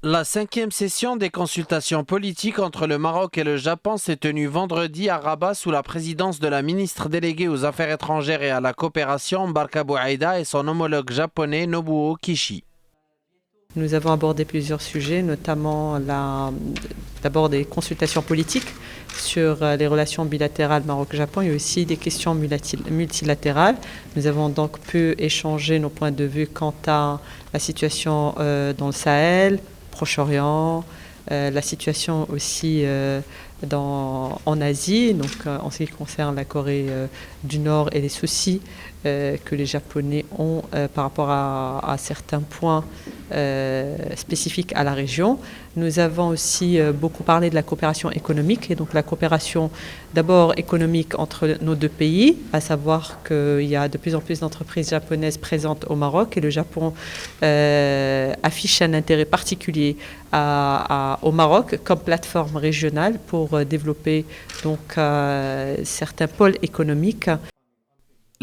La 5e session des consultations politiques entre le Maroc et le Japon s'est tenue vendredi à Rabat sous la présidence de la ministre déléguée aux Affaires étrangères et à la coopération Barka Bouaïda et son homologue japonais Nobuo Kishi. Nous avons abordé plusieurs sujets, notamment d'abord des consultations politiques sur les relations bilatérales Maroc-Japon et aussi des questions multilatérales. Nous avons donc pu échanger nos points de vue quant à la situation dans le Sahel, Proche-Orient, la situation aussi en Asie, donc en ce qui concerne la Corée du Nord et les soucis que les Japonais ont par rapport à certains points spécifiques à la région. Nous avons aussi beaucoup parlé de la coopération économique, et donc la coopération d'abord économique entre nos deux pays, à savoir qu'il y a de plus en plus d'entreprises japonaises présentes au Maroc et le Japon affiche un intérêt particulier au Maroc comme plateforme régionale pour développer donc certains pôles économiques.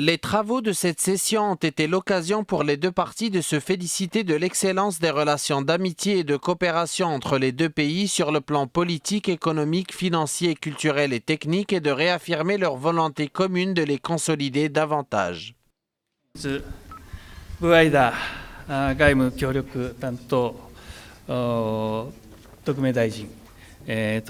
Les travaux de cette session ont été l'occasion pour les deux parties de se féliciter de l'excellence des relations d'amitié et de coopération entre les deux pays sur le plan politique, économique, financier, culturel et technique et de réaffirmer leur volonté commune de les consolider davantage. ブアイダ外務協力担当特命大臣 Le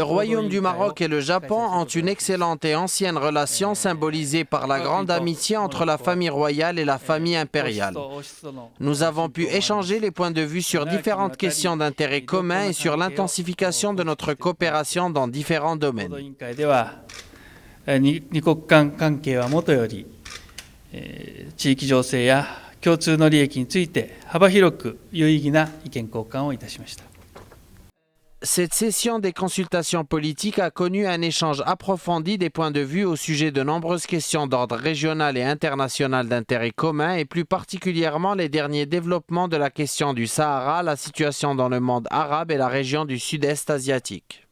Royaume du Maroc et le Japon ont une excellente et ancienne relation symbolisée par la grande amitié entre la famille royale et la famille impériale. Nous avons pu échanger les points de vue sur différentes questions d'intérêt commun et sur l'intensification de notre coopération dans différents domaines. 共通の利益について幅広く有意義な意見交換をいたしました。 Cette session des consultations politiques a connu un échange approfondi des points de vue au sujet de nombreuses questions d'ordre régional et international d'intérêt commun et plus particulièrement les derniers développements de la question du Sahara, la situation dans le monde arabe et la région du sud-est asiatique.